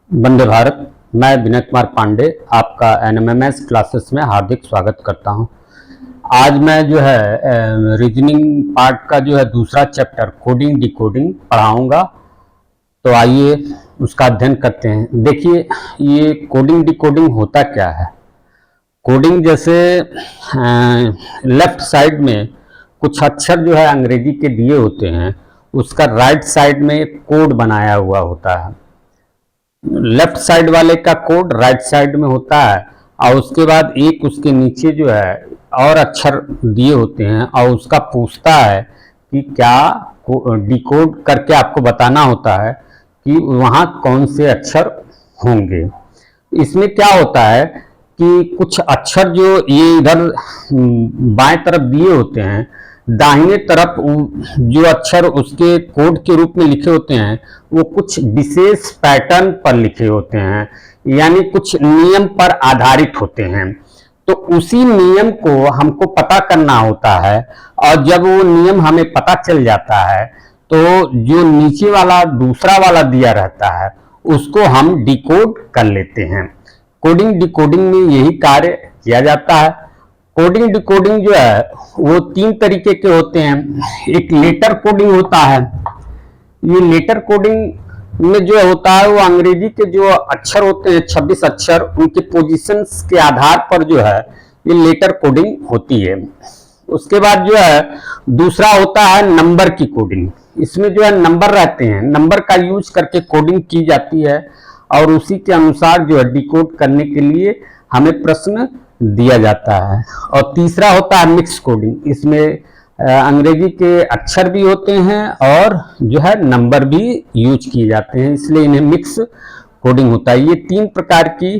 वंदे भारत। मैं विनय कुमार पांडे आपका NMIMS classes में हार्दिक स्वागत करता हूं। आज मैं रीजनिंग पार्ट का दूसरा चैप्टर कोडिंग डिकोडिंग पढ़ाऊंगा। तो आइए उसका अध्ययन करते हैं। देखिए, ये कोडिंग डिकोडिंग होता क्या है। कोडिंग जैसे लेफ्ट साइड में कुछ अक्षर अंग्रेजी के दिए होते हैं, उसका राइट साइड में कोड बनाया हुआ होता है। लेफ्ट साइड वाले का कोड राइट साइड में होता है और उसके बाद एक उसके नीचे और अक्षर दिए होते हैं और उसका पूछता है कि क्या डिकोड करके आपको बताना होता है कि वहाँ कौन से अक्षर होंगे। इसमें क्या होता है कि कुछ अक्षर ये इधर बाएं तरफ दिए होते हैं, दाहिने तरफ जो अक्षर उसके कोड के रूप में लिखे होते हैं वो कुछ विशेष पैटर्न पर लिखे होते हैं, यानी कुछ नियम पर आधारित होते हैं। तो उसी नियम को हमको पता करना होता है और जब वो नियम हमें पता चल जाता है तो जो नीचे वाला दूसरा वाला दिया रहता है उसको हम डिकोड कर लेते हैं। कोडिंग डिकोडिंग में यही कार्य किया जाता है। कोडिंग डिकोडिंग वो तीन तरीके के होते हैं। एक लेटर कोडिंग होता है। ये लेटर कोडिंग में होता है वो अंग्रेजी के जो अक्षर होते हैं 26 अक्षर, उनके पोजीशंस के आधार पर ये लेटर कोडिंग होती है। उसके बाद दूसरा होता है नंबर की कोडिंग। इसमें नंबर रहते हैं, नंबर का यूज करके कोडिंग की जाती है और उसी के अनुसार डिकोड करने के लिए हमें प्रश्न दिया जाता है। और तीसरा होता है मिक्स कोडिंग। इसमें अंग्रेजी के अक्षर भी होते हैं और नंबर भी यूज किए जाते हैं, इसलिए इन्हें मिक्स कोडिंग होता है। ये तीन प्रकार की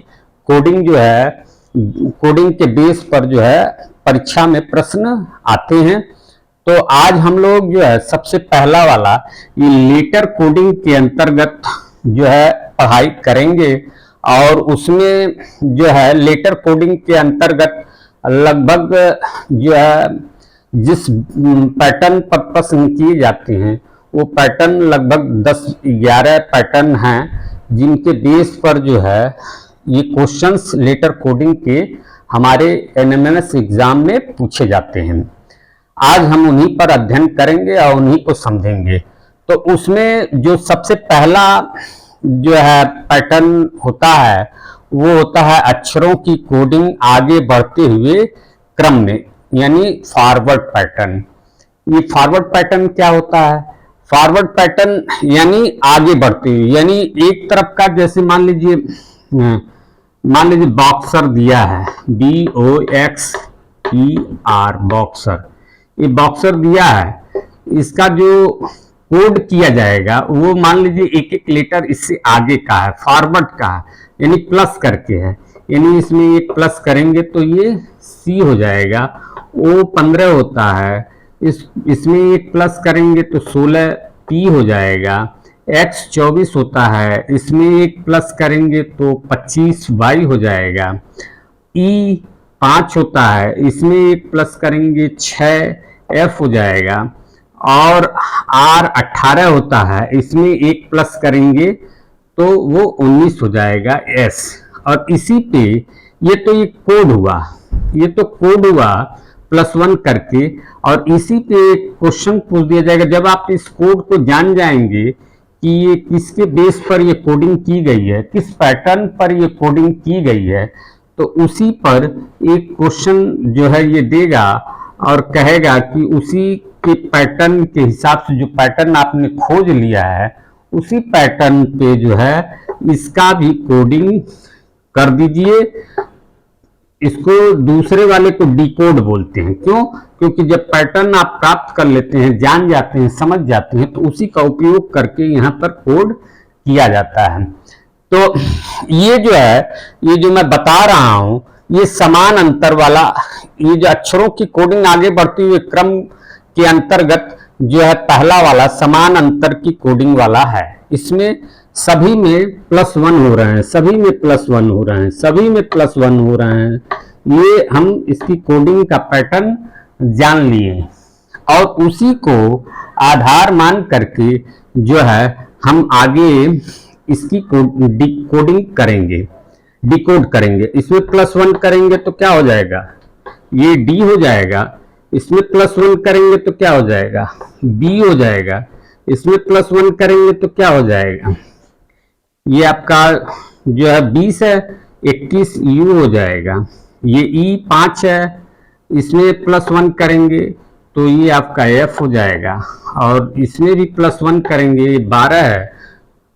कोडिंग कोडिंग के बेस पर परीक्षा में प्रश्न आते हैं। तो आज हम लोग सबसे पहला वाला ये लेटर कोडिंग के अंतर्गत पढ़ाई करेंगे और उसमें लेटर कोडिंग के अंतर्गत लगभग जिस पैटर्न पर प्रश्न किए जाते हैं वो पैटर्न लगभग 10-11 पैटर्न हैं, जिनके बेस पर ये क्वेश्चंस लेटर कोडिंग के हमारे एनएमएमएस एग्जाम में पूछे जाते हैं। आज हम उन्हीं पर अध्ययन करेंगे और उन्हीं को समझेंगे। तो उसमें जो सबसे पहला पैटर्न होता है वो होता है अक्षरों की कोडिंग आगे बढ़ते हुए क्रम में, यानी फॉरवर्ड पैटर्न। ये फॉरवर्ड पैटर्न क्या होता है? फॉरवर्ड पैटर्न यानी आगे बढ़ते हुए, यानी एक तरफ का जैसे मान लीजिए बॉक्सर दिया है, BOXER बॉक्सर। ये बॉक्सर दिया है, इसका जो कोड किया जाएगा वो मान लीजिए एक एक लेटर इससे आगे का है, फॉरवर्ड का है, यानी प्लस करके है, यानी इसमें एक प्लस करेंगे तो ये C हो जाएगा। O 15 होता है, इसमें एक प्लस करेंगे तो 16 P हो जाएगा। X 24 होता है, इसमें एक प्लस करेंगे तो 25 Y हो जाएगा। E 5 होता है, इसमें एक प्लस करेंगे 6 F हो जाएगा। और R 18 होता है, इसमें एक प्लस करेंगे तो वो 19 हो जाएगा S। और इसी पे ये कोड हुआ, ये तो कोड हुआ +1 करके, और इसी पे एक क्वेश्चन पूछ दिया जाएगा। जब आप इस कोड को जान जाएंगे कि ये किसके बेस पर ये कोडिंग की गई है, किस पैटर्न पर ये कोडिंग की गई है, तो उसी पर एक क्वेश्चन ये देगा और कहेगा कि उसी के पैटर्न के हिसाब से जो पैटर्न आपने खोज लिया है उसी पैटर्न पे इसका भी कोडिंग कर दीजिए। इसको दूसरे वाले को डिकोड बोलते हैं। क्यों? क्योंकि जब पैटर्न आप प्राप्त कर लेते हैं, जान जाते हैं, समझ जाते हैं, तो उसी का उपयोग करके यहाँ पर कोड किया जाता है। तो ये ये जो मैं बता रहा हूं ये समान अंतर वाला, ये जो अक्षरों की कोडिंग आगे बढ़ते हुए क्रम के अंतर्गत पहला वाला समान अंतर की कोडिंग वाला है। इसमें सभी में +1 हो रहे हैं, सभी में +1 हो रहे हैं, सभी में +1 हो रहे हैं। ये हम इसकी कोडिंग का पैटर्न जान लिए और उसी को आधार मान करके हम आगे इसकी डिकोडिंग करेंगे, डिकोड करेंगे। इसमें +1 करेंगे तो क्या हो जाएगा, ये डी हो जाएगा। इसमें +1 करेंगे तो क्या हो जाएगा, बी हो जाएगा। इसमें +1 करेंगे तो क्या हो जाएगा, ये आपका जो है 20 है, 21 यू हो जाएगा। ये ई 5 है, इसमें +1 करेंगे तो ये आपका एफ हो जाएगा। और इसमें भी +1 करेंगे, ये 12 है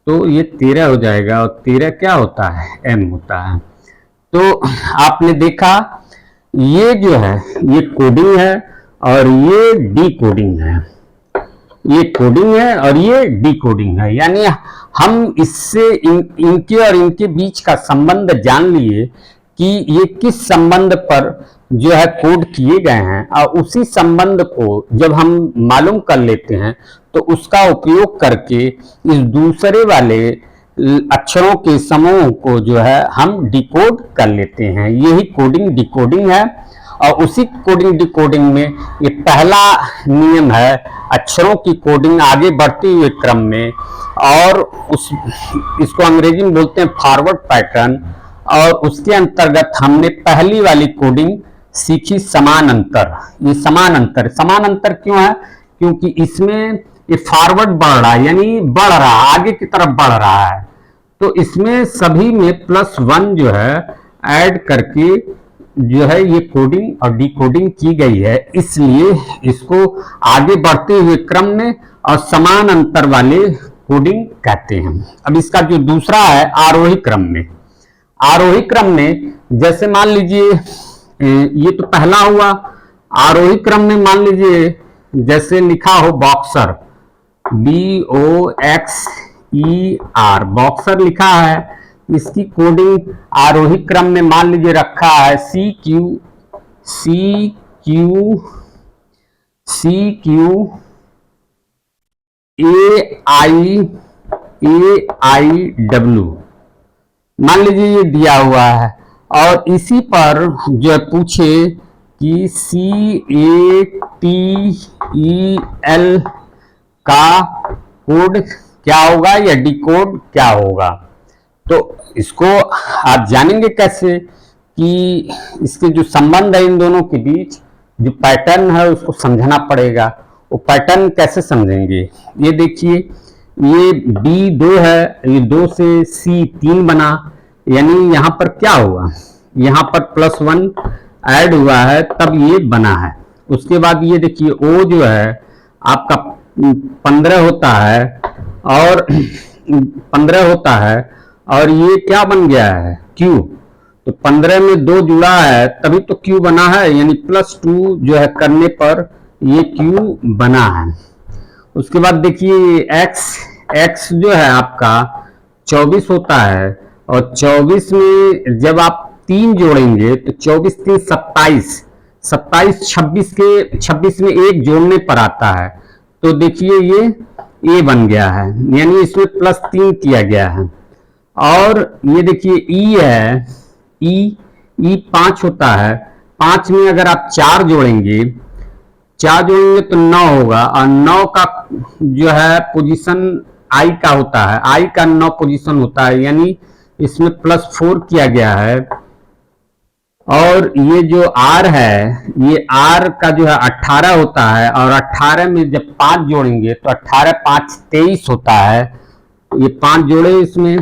तो ये 13 हो जाएगा। और 13 क्या होता है, एम होता है। तो आपने देखा ये जो है ये कोडिंग है और ये डिकोडिंग है, ये कोडिंग है और ये डिकोडिंग है। यानी हम इससे इनके और इनके बीच का संबंध जान लिए कि ये किस संबंध पर जो है कोड किए गए हैं, और उसी संबंध को जब हम मालूम कर लेते हैं तो उसका उपयोग करके इस दूसरे वाले अक्षरों के समूह को जो है हम डिकोड कर लेते हैं। यही कोडिंग डिकोडिंग है। और उसी कोडिंग डिकोडिंग में ये पहला नियम है अक्षरों की कोडिंग आगे बढ़ते हुए क्रम में, और इसको अंग्रेजी में बोलते हैं फॉरवर्ड पैटर्न। और उसके अंतर्गत हमने पहली वाली कोडिंग सीखी समानांतर। ये समानांतर क्यों है, क्योंकि इसमें ये फॉरवर्ड बढ़ रहा है, यानी बढ़ रहा है, आगे की तरफ बढ़ रहा है। तो इसमें सभी में +1 जो है ऐड करके जो है ये कोडिंग और डिकोडिंग की गई है, इसलिए इसको आगे बढ़ते हुए क्रम में और समान अंतर वाले कोडिंग कहते हैं। अब इसका जो दूसरा है आरोही क्रम में, आरोही क्रम में जैसे मान लीजिए ये तो पहला हुआ। आरोही क्रम में मान लीजिए जैसे लिखा हो बॉक्सर, BOXER, बॉक्सर लिखा है, इसकी कोडिंग आरोही क्रम में मान लीजिए रखा है CQAIW, मान लीजिए ये दिया हुआ है। और इसी पर जो पूछे कि CATEL का कोड क्या होगा या डिकोड क्या होगा, तो इसको आप जानेंगे कैसे कि इसके जो संबंध है इन दोनों के बीच, जो पैटर्न है उसको समझना पड़ेगा। वो पैटर्न कैसे समझेंगे, ये देखिए ये B2 है, ये 2 से C3 बना, यानी यहां पर क्या हुआ, यहां पर +1 ऐड हुआ है तब ये बना है। उसके बाद ये देखिए O जो है आपका 15 होता है और 15 होता है और ये क्या बन गया है, Q। तो 15 में 2 जुड़ा है तभी तो Q बना है, यानी +2 जो है करने पर ये Q बना है। उसके बाद देखिए X जो है आपका 24 होता है और 24 में जब आप 3 जोड़ेंगे तो 24 3 27, 26 में 1 जोड़ने पर आता है। तो देखिए ये A बन गया है, यानी इसमें +3 किया गया है। और ये देखिए E है, E 5 होता है, 5 में अगर आप 4 जोड़ेंगे तो 9 होगा। और 9 का जो है पोजीशन I का होता है, I का 9 पोजीशन होता है, यानी इसमें +4 किया गया है। और ये जो R है, ये R का जो है 18 होता है और 18 में जब 5 जोड़ेंगे तो 18 5 23 होता है। ये 5 जोड़े इसमें,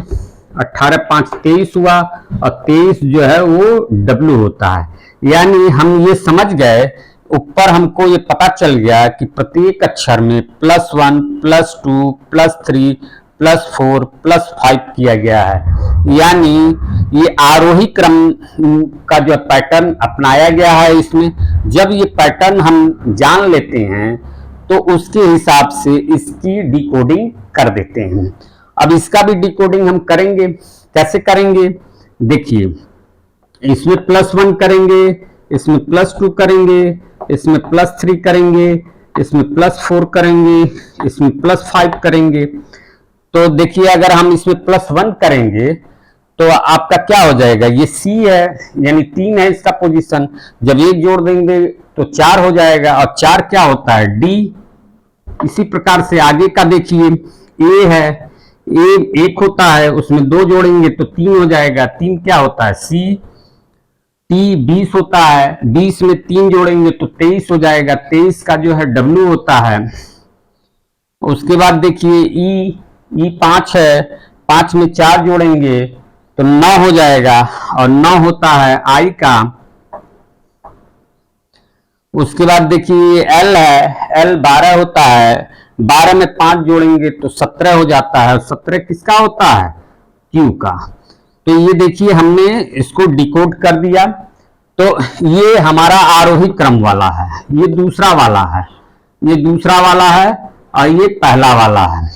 18 5 23 हुआ और 23 जो है वो W होता है। यानी हम ये समझ गए, ऊपर हमको ये पता चल गया कि प्रत्येक अक्षर में +1 +2 +3 +4 +5 किया गया है। यानी ये आरोही क्रम का जो पैटर्न अपनाया गया है इसमें। जब ये पैटर्न हम जान लेते हैं तो उसके हिसाब से इसकी डिकोडिंग कर देते हैं। अब इसका भी डिकोडिंग हम करेंगे, कैसे करेंगे देखिए, इसमें +1 करेंगे, इसमें +2 करेंगे, इसमें +3 करेंगे, इसमें +4 करेंगे, इसमें +5 करेंगे। तो देखिए अगर हम इसमें +1 करेंगे तो आपका क्या हो जाएगा, ये C है यानी 3 है इसका पोजीशन, जब 1 जोड़ देंगे तो 4 हो जाएगा और 4 क्या होता है D। इसी प्रकार से आगे का देखिए A है, ए एक होता है, उसमें 2 जोड़ेंगे तो 3 हो जाएगा। 3 क्या होता है? सी। टी 20 होता है, 20 में 3 जोड़ेंगे तो 23 हो जाएगा। 23 का जो है डब्ल्यू होता है। उसके बाद देखिए ई 5 है, 5 में 4 जोड़ेंगे तो 9 हो जाएगा, और 9 होता है आई का। उसके बाद देखिए एल है, एल 12 होता है, 12 में 5 जोड़ेंगे तो 17 हो जाता है। 17 किसका होता है? क्यू का। तो ये देखिए हमने इसको डिकोड कर दिया। तो ये हमारा आरोही क्रम वाला है, ये दूसरा वाला है, ये दूसरा वाला है, और ये पहला वाला है।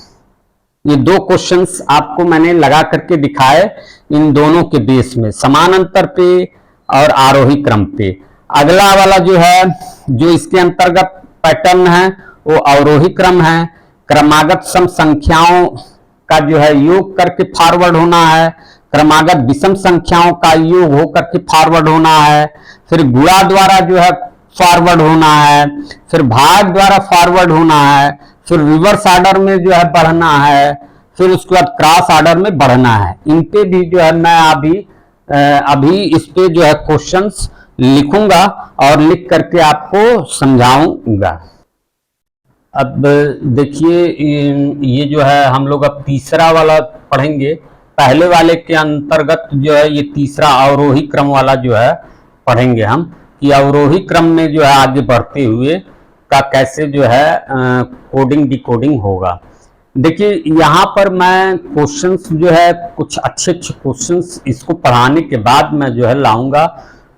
ये 2 क्वेश्चंस आपको मैंने लगा करके दिखाए इन दोनों के बेस में, समान अंतर पे और आरोही क्रम पे। अगला वाला जो है, जो इसके अंतर्गत पैटर्न है, वो अवरोही क्रम है। क्रमागत सम संख्याओं का जो है योग करके फॉरवर्ड होना है, क्रमागत विषम संख्याओं का योग होकर के फॉरवर्ड होना है, फिर गुणा द्वारा जो है फॉरवर्ड होना है, फिर भाग द्वारा फॉरवर्ड होना है, फिर रिवर्स ऑर्डर में जो है बढ़ना है, फिर उसके बाद क्रॉस ऑर्डर में बढ़ना है। इन पे भी जो है मैं अभी इस पे जो है क्वेश्चंस लिखूंगा और लिख करके आपको समझाऊंगा। अब देखिए ये जो है हम लोग अब तीसरा वाला पढ़ेंगे। पहले वाले के अंतर्गत जो है ये तीसरा अवरोही क्रम वाला जो है पढ़ेंगे हम, कि अवरोही क्रम में जो है आगे बढ़ते हुए का कैसे जो है कोडिंग डिकोडिंग होगा। देखिए यहाँ पर मैं क्वेश्चंस जो है कुछ अच्छे क्वेश्चंस इसको पढ़ाने के बाद मैं जो है लाऊंगा,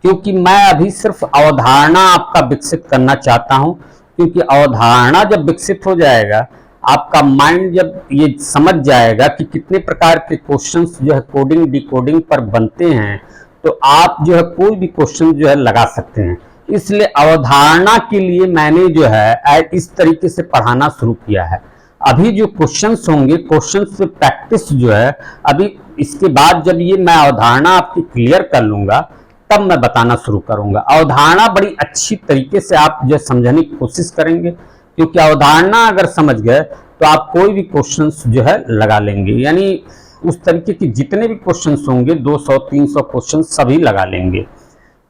क्योंकि मैं अभी सिर्फ अवधारणा आपका विकसित करना चाहता हूँ। क्योंकि अवधारणा जब विकसित हो जाएगा, आपका माइंड जब ये समझ जाएगा कि कितने प्रकार के क्वेश्चंस जो है कोडिंग डिकोडिंग पर बनते हैं, तो आप जो है कोई भी क्वेश्चन जो है लगा सकते हैं। इसलिए अवधारणा के लिए मैंने जो है इस तरीके से पढ़ाना शुरू किया है। अभी जो क्वेश्चंस होंगे, क्वेश्चंस पे प्रैक्टिस जो है अभी, इसके बाद जब ये मैं अवधारणा आपकी क्लियर कर लूंगा तब मैं बताना शुरू करूंगा। अवधारणा बड़ी अच्छी तरीके से आप जो समझने की कोशिश करेंगे, क्योंकि अवधारणा अगर समझ गए तो आप कोई भी क्वेश्चंस जो है लगा लेंगे। यानी उस तरीके के जितने भी क्वेश्चंस होंगे 200-300 क्वेश्चन सभी लगा लेंगे।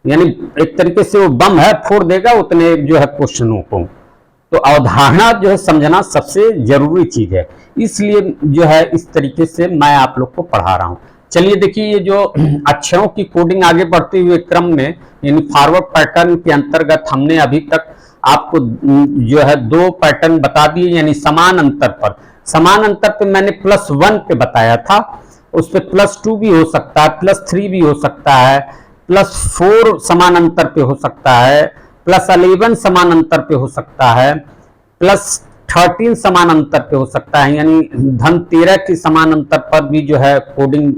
यानी एक तरीके से वो बम है, फोड़ देगा उतने जो है क्वेश्चनों को। तो अवधारणा जो है समझना सबसे जरूरी चीज है, इसलिए जो है इस तरीके से मैं आप लोग को पढ़ा रहा हूँ। चलिए देखिए, ये जो अक्षरों की कोडिंग आगे बढ़ते हुए क्रम में, यानी फॉरवर्ड पैटर्न के अंतर्गत हमने अभी तक आपको जो है 2 पैटर्न बता दिए, यानी समान अंतर पर। समान अंतर पे मैंने +1 पे बताया था, उस पे +2 भी हो सकता है, +3 भी हो सकता है, +4 समान अंतर पे हो सकता है, +11 समान अंतर पे हो सकता है, +13 समान अंतर पे हो सकता है, यानी धन 13 के समान अंतर पर भी जो है कोडिंग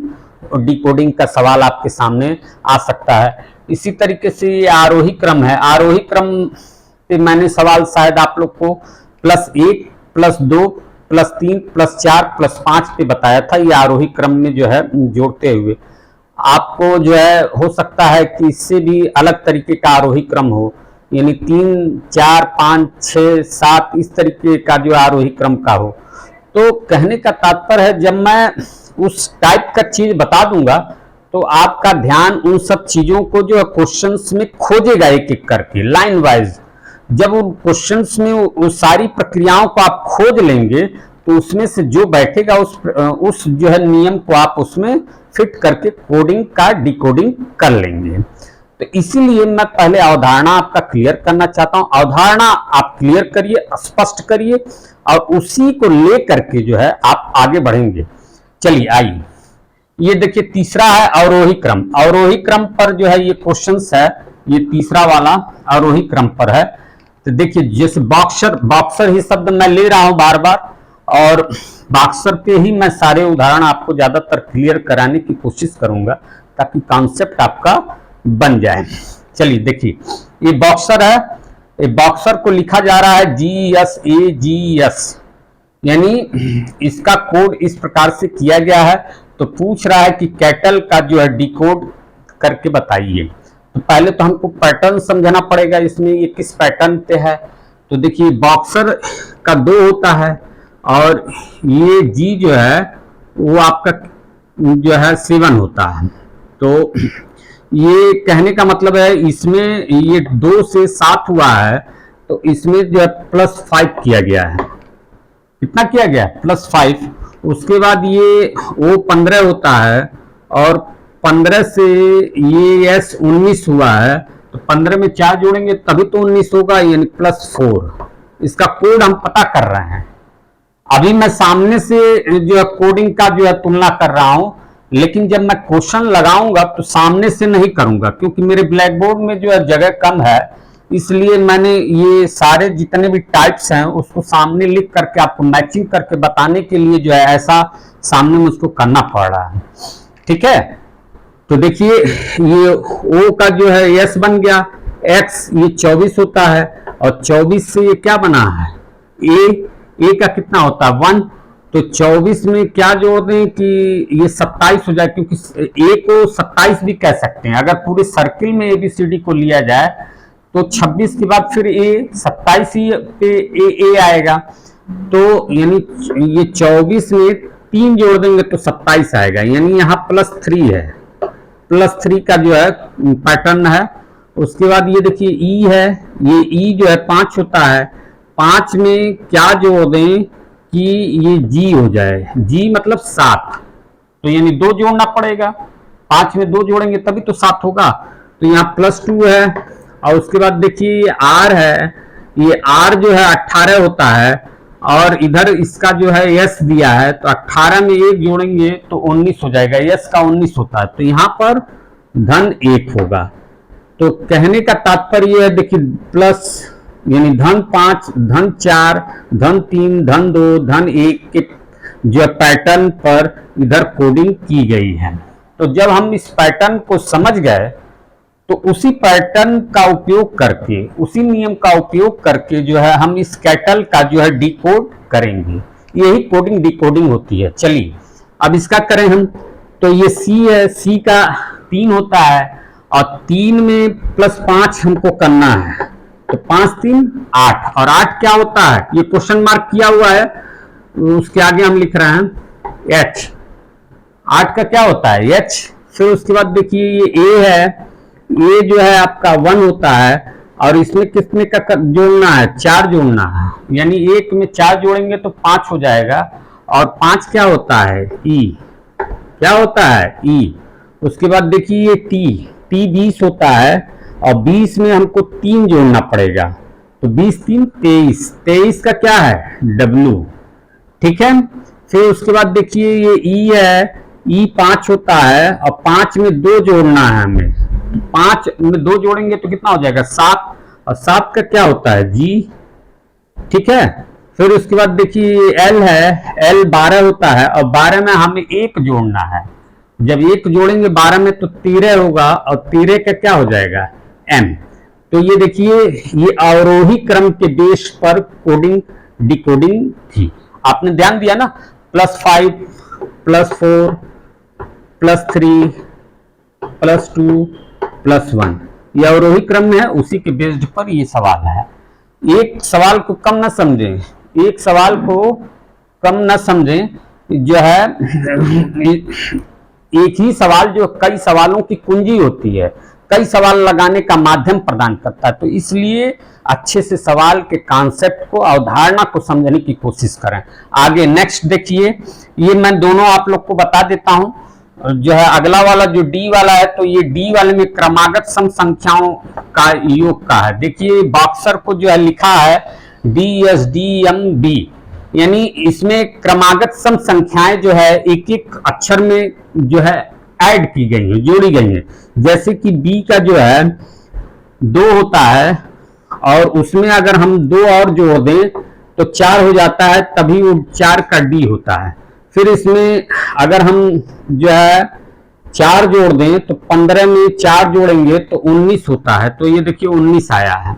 डिकोडिंग का सवाल आपके सामने आ सकता है। इसी तरीके से ये आरोही क्रम है। आरोही क्रम पे मैंने सवाल शायद आप लोग को +1, +2, +3, +4, +5 पे बताया था। ये आरोही क्रम में जो है जोड़ते हुए आपको जो है हो सकता है कि इससे भी अलग तरीके का आरोही क्रम हो, यानी 3, 4, 5, 6, 7 इस तरीके का जो आरोही क्रम का हो। तो कहने का तात्पर्य है, जब मैं उस टाइप का चीज बता दूंगा तो आपका ध्यान उन सब चीजों को जो है क्वेश्चंस में खोजेगा एक एक करके, लाइन वाइज। जब उन क्वेश्चंस में उस सारी प्रक्रियाओं को आप खोज लेंगे तो उसमें से जो बैठेगा उस जो है नियम को आप उसमें फिट करके कोडिंग का डिकोडिंग कर लेंगे। तो इसीलिए मैं पहले अवधारणा आपका क्लियर करना चाहता हूं। अवधारणा आप क्लियर करिए, स्पष्ट करिए, और उसी को लेकर के जो है आप आगे बढ़ेंगे। चलिए आइए, ये देखिए तीसरा है अवरोही क्रम। अवरोही क्रम पर जो है ये क्वेश्चंस है, ये तीसरा वाला अवरोही क्रम पर है। तो देखिए, जैसे बॉक्सर ही शब्द मैं ले रहा हूं बार बार, और बॉक्सर पे ही मैं सारे उदाहरण आपको ज्यादातर क्लियर कराने की कोशिश करूंगा ताकि कॉन्सेप्ट आपका बन जाए। चलिए देखिए, ये बॉक्सर है। ये बॉक्सर को लिखा जा रहा है GSAGS, यानी इसका कोड इस प्रकार से किया गया है। तो पूछ रहा है कि कैटल का जो है डिकोड करके बताइए। तो पहले तो हमको पैटर्न समझना पड़ेगा, इसमें ये किस पैटर्न पे है। तो देखिए, बॉक्सर का 2 होता है, और ये जी जो है वो आपका जो है 7 होता है। तो ये कहने का मतलब है इसमें ये 2 से 7 हुआ है, तो इसमें जो है +5 किया गया है। कितना किया गया है? +5। उसके बाद ये O 15 होता है और 15 से ये S 19 हुआ है, तो 15 में 4 जोड़ेंगे तभी तो 19 होगा, यानी +4। इसका कोड हम पता कर रहे हैं। अभी मैं सामने से जो है कोडिंग का जो है तुलना कर रहा हूं, लेकिन जब मैं क्वेश्चन लगाऊंगा तो सामने से नहीं करूंगा, क्योंकि मेरे ब्लैक बोर्ड में जो है जगह कम है, इसलिए मैंने ये सारे जितने भी टाइप्स हैं उसको सामने लिख करके आपको मैचिंग करके बताने के लिए जो है ऐसा सामने मुझको करना पड़ रहा है। ठीक है, तो देखिए ये O का जो है S बन गया, X ये 24 होता है, और 24 से ये क्या बना है A का कितना होता है 1, तो 24 में क्या जोड़ दें कि ये 27 हो जाए, क्योंकि A को 27 भी कह सकते हैं। अगर पूरे सर्किल में ABCD को लिया जाए तो 26 के बाद फिर A 27 ही पे A आएगा, तो यानी ये 24 में 3 जोड़ देंगे तो 27 आएगा, यानी यहाँ +3 है। +3 का जो है पैटर्न है। उसके बाद ये देखिए E है, ये E जो है 5 होता है, 5 में क्या जोड़ दें कि ये G हो जाए, G मतलब 7, तो यानी 2 जोड़ना पड़ेगा। 5 में 2 जोड़ेंगे तभी तो 7 होगा, तो यहाँ +2 है। और उसके बाद देखिए ये R है, ये R जो है 18 होता है, और इधर इसका जो है S दिया है, तो 18 में 1 जोड़ेंगे तो 19 हो जाएगा, S का 19 होता है, तो यहाँ पर +1 होगा। तो कहने का तात्पर्य है देखिए प्लस यानी +5, +4, +3, +2, +1 के जो पैटर्न पर इधर कोडिंग की गई है। तो जब हम इस पैटर्न को समझ गए तो उसी पैटर्न का उपयोग करके, उसी नियम का उपयोग करके जो है हम इस कैटल का जो है डिकोड करेंगे। यही कोडिंग डिकोडिंग होती है। चलिए अब इसका करें हम। तो ये C है, C का 3 होता है, और 3 में +5 हमको करना है, तो 5 3 8, और 8 क्या होता है ये क्वेश्चन मार्क किया हुआ है, उसके आगे हम लिख रहे हैं H। 8 का क्या होता है H। फिर उसके बाद देखिए ये A है, ये जो है आपका 1 होता है, और इसमें कितने का जोड़ना है 4 जोड़ना है, यानी 1 में 4 जोड़ेंगे तो 5 हो जाएगा, और 5 क्या होता है E, क्या होता है E। उसके बाद देखिए ये T 20 होता है, और 20 में हमको 3 जोड़ना पड़ेगा, तो 20 3 23, 23 का क्या है W। ठीक है, फिर उसके बाद देखिए ये E है, E 5 होता है, और 5 में 2 जोड़ना है हमें, 5 में 2 जोड़ेंगे तो कितना हो जाएगा 7, और 7 का क्या होता है G। ठीक है, फिर उसके बाद देखिए L है, L 12 होता है, और 12 में हमें 1 जोड़ना है, जब 1 जोड़ेंगे 12 में तो 13 होगा, और 13 का क्या हो जाएगा M। तो ये देखिए ये अवरोही क्रम के बेस पर कोडिंग डिकोडिंग थी। आपने ध्यान दिया ना, +5 +4 +3 +2 +1, ये अवरोही क्रम में है, उसी के बेस्ड पर ये सवाल है। एक सवाल को कम ना समझें, एक सवाल को कम ना समझें, जो है एक ही सवाल जो कई सवालों की कुंजी होती है, कई सवाल लगाने का माध्यम प्रदान करता है, तो इसलिए अच्छे से सवाल के कॉन्सेप्ट को, अवधारणा को समझने की कोशिश करें। आगे नेक्स्ट देखिए, ये मैं दोनों आप लोग को बता देता हूं। जो है अगला वाला जो D वाला है, तो ये D वाले में क्रमागत सम संख्याओं का योग का है। देखिए बॉक्सर को जो है लिखा है DSDMB, यानी इसमें क्रमागत सम संख्याएं जो है एक एक अक्षर में जो है ऐड की गई है, जोड़ी गई है। जैसे कि B का जो है 2 होता है, और उसमें अगर हम 2 और जोड़ दें तो 4 हो जाता है, तभी वो 4 का D होता है। फिर इसमें अगर हम जो है 4 जोड़ दें तो 15 में 4 जोड़ेंगे तो 19 होता है, तो ये देखिए 19 आया है।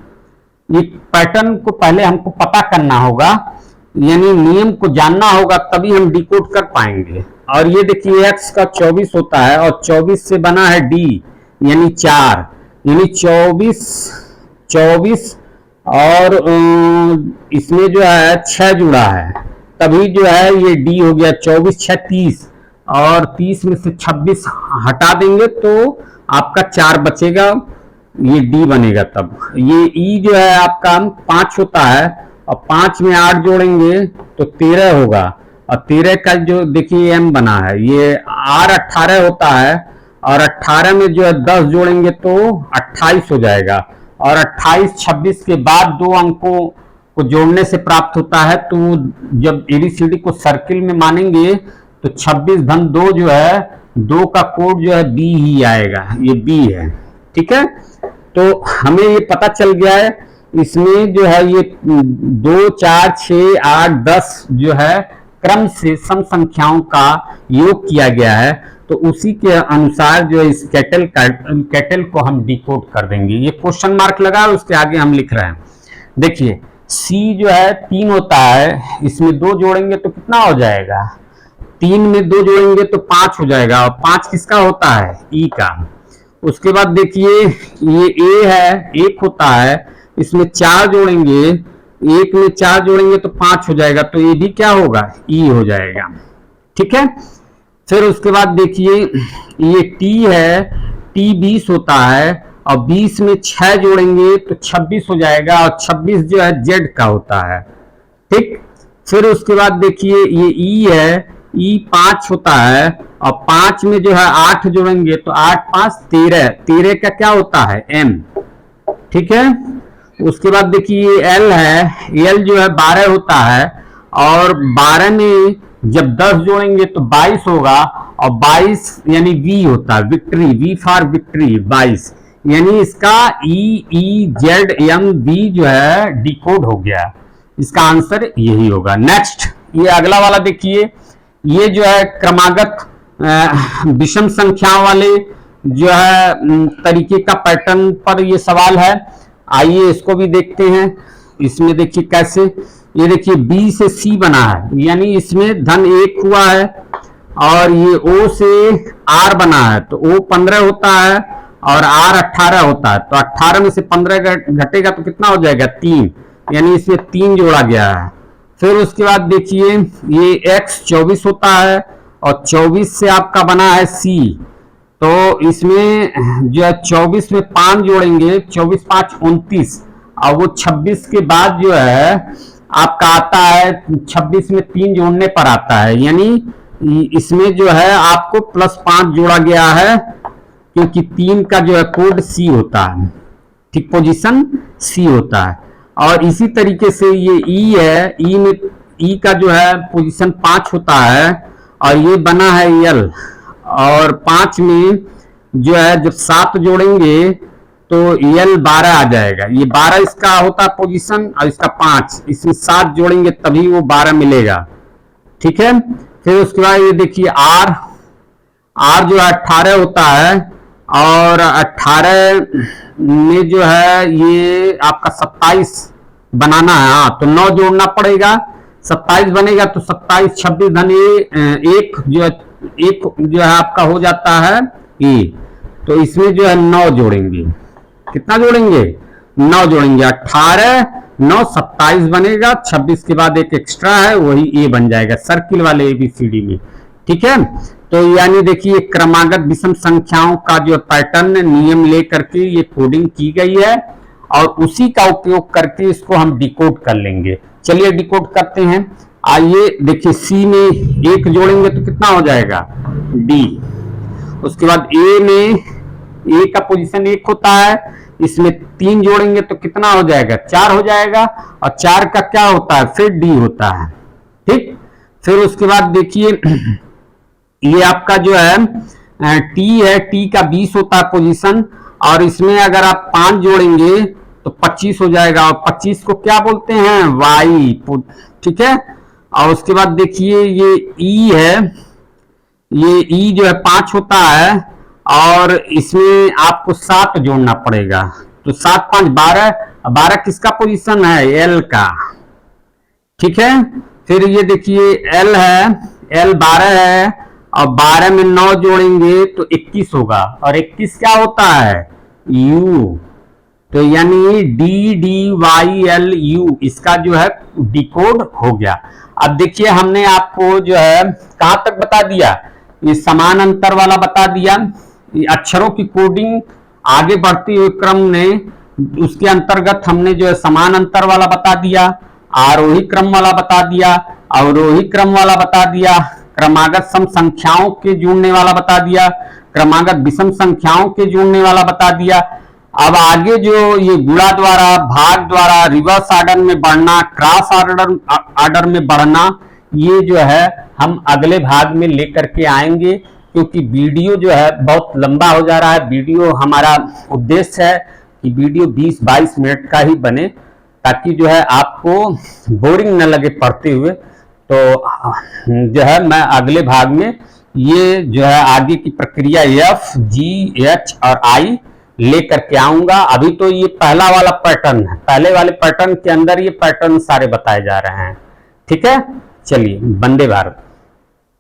ये पैटर्न को पहले हमको पता करना होगा, यानी नियम को जानना होगा, तभी हम डिकोड कर पाएंगे। और ये देखिए X का 24 होता है, और 24 से बना है D यानी 4, यानी 24 और इसमें जो है 6 जुड़ा है, तभी जो है ये डी हो गया। 24 6 30 और 30 में से 26 हटा देंगे तो आपका 4 बचेगा, ये डी बनेगा। तब ये ई जो है आपका 5 होता है और 5 में 8 जोड़ेंगे तो 13 होगा, और 13 का जो देखिए एम बना है, ये आर 18 होता है और 18 में जो है 10 जोड़ेंगे तो 28 हो जाएगा, और 28 26 के बाद दो अंकों को जोड़ने से प्राप्त होता है। तो जब एबीसीडी को सर्किल में मानेंगे तो 26 धन 2 जो है 2 का कोड जो है बी ही आएगा, ये बी है। ठीक है, तो हमें ये पता चल गया है इसमें जो है ये 2 4 6 8 10 जो है क्रम से सम संख्याओं का योग किया गया है। तो उसी के अनुसार जो है इस कैटल को हम डिकोड कर देंगे। ये क्वेश्चन मार्क लगा है, उसके आगे हम लिख रहे हैं। देखिए सी जो है 3 होता है, इसमें 2 जोड़ेंगे तो कितना हो जाएगा, 3 में 2 जोड़ेंगे तो 5 हो जाएगा, और 5 किसका होता है, ई का। उसके बाद देखिए ये ए है, 1 होता है, इसमें 4 जोड़ेंगे, 1 में 4 जोड़ेंगे तो 5 हो जाएगा, तो ये भी क्या होगा, ई हो जाएगा। ठीक है, फिर उसके बाद देखिए ये टी है, टी 20 होता है और 20 में 6 जोड़ेंगे तो 26 हो जाएगा, और 26 जो है जेड का होता है। ठीक, फिर उसके बाद देखिए ये ई है, ई 5 होता है और 5 में जो है 8 जोड़ेंगे तो 8 5 13, 13 का क्या होता है, एम। ठीक है, उसके बाद देखिए एल है, एल जो है 12 होता है और 12 में जब 10 जोड़ेंगे तो 22 होगा, और 22 यानी वी होता है, विक्ट्री, वी फॉर विक्ट्री 22, यानी इसका ई ई जेड एम वी जो है डिकोड हो गया। इसका आंसर यही होगा। नेक्स्ट ये अगला वाला देखिए, ये जो है क्रमागत विषम संख्याओं वाले जो है तरीके का पैटर्न पर ये सवाल है। आइए इसको भी देखते हैं। इसमें देखिए कैसे, ये देखिए बी से सी बना है, यानी इसमें धन 1 हुआ है, और ये ओ से आर बना है, तो ओ 15 होता है और आर 18 होता है, तो 18 में से 15 घटेगा तो कितना हो जाएगा, 3, यानी इसमें 3 जोड़ा गया है। फिर उसके बाद देखिए ये x 24 होता है और 24 से आपका बना है सी, तो इसमें जो है 24 में 5 जोड़ेंगे, 24 5 29, और वो 26 के बाद जो है आपका आता है 26 में 3 जोड़ने पर आता है, यानी इसमें जो है आपको +5 जोड़ा गया है, क्योंकि 3 का जो है कोड सी होता है। ठीक, पोजीशन सी होता है। और इसी तरीके से ये ई है, ई में ई का जो है पोजीशन 5 होता है, और ये बना है एल, और 5 में जो है जब 7 जोड़ेंगे तो एल 12 आ जाएगा, ये 12 इसका होता है पोजीशन, और इसका 5, इसमें 7 जोड़ेंगे तभी वो 12 मिलेगा। ठीक है, फिर उसके बाद ये देखिए आर, आर जो है 18 होता है, और 18 में जो है ये आपका 27 बनाना है, हाँ तो 9 जोड़ना पड़ेगा, 27 बनेगा तो 27 26 धन 1 जो है, 1 जो है आपका हो जाता है ए, तो इसमें जो है 9 जोड़ेंगे, कितना जोड़ेंगे, 9 जोड़ेंगे, 18 9 27 बनेगा, 26 के बाद एक एक्स्ट्रा है वही ए बन जाएगा सर्किल वाले एबीसीडी में। ठीक है, तो यानी देखिए क्रमागत विषम संख्याओं का जो पैटर्न नियम लेकर के ये कोडिंग की गई है, और उसी का उपयोग करके इसको हम डिकोड कर लेंगे। चलिए डिकोड करते हैं। आइए देखिए सी में 1 जोड़ेंगे तो कितना हो जाएगा, डी। उसके बाद ए में, ए का पोजीशन 1 होता है, इसमें 3 जोड़ेंगे तो कितना हो जाएगा, 4 हो जाएगा, और 4 का क्या होता है, फिर डी होता है। ठीक, फिर उसके बाद देखिए ये आपका जो है टी है, टी का 20 होता है पोजीशन, और इसमें अगर आप 5 जोड़ेंगे तो 25 हो जाएगा, और 25 को क्या बोलते हैं, वाई। ठीक है, और उसके बाद देखिए ये ई है, ये ई जो है 5 होता है, और इसमें आपको 7 जोड़ना पड़ेगा, तो 7 5 12, 12 किसका पोजीशन है, एल का। ठीक है, फिर ये देखिए एल है, एल 12 है, और 12 में 9 जोड़ेंगे तो 21 होगा, और 21 क्या होता है, यू। तो यानी DDYLU इसका जो है डिकोड हो गया। अब देखिए हमने आपको जो है कहां तक बता दिया, ये समान अंतर वाला बता दिया, अक्षरों की कोडिंग आगे बढ़ते हुए क्रम ने उसके अंतर्गत हमने जो है समान अंतर वाला बता दिया, आरोही क्रम वाला बता दिया, अवरोही क्रम वाला बता दिया, क्रमागत सम संख्याओं के जोड़ने वाला बता दिया, क्रमागत विषम संख्याओं के जोड़ने वाला बता दिया। अब आगे जो ये गुणा द्वारा, भाग द्वारा, रिवर्स ऑर्डर में बढ़ना, क्रॉस ऑर्डर में बढ़ना, ये जो है हम अगले भाग में लेकर के आएंगे, क्योंकि वीडियो जो है बहुत लंबा हो जा रहा है। वीडियो हमारा उद्देश्य है कि वीडियो 20-22 मिनट का ही बने, ताकि जो है आपको बोरिंग न लगे पढ़ते हुए। तो जो है मैं अगले भाग में ये जो है आगे की प्रक्रिया F, G, H और I लेकर के आऊंगा। अभी तो ये पहला वाला पैटर्न है, पहले वाले पैटर्न के अंदर ये पैटर्न सारे बताए जा रहे हैं। ठीक है, चलिए, वंदे भारत।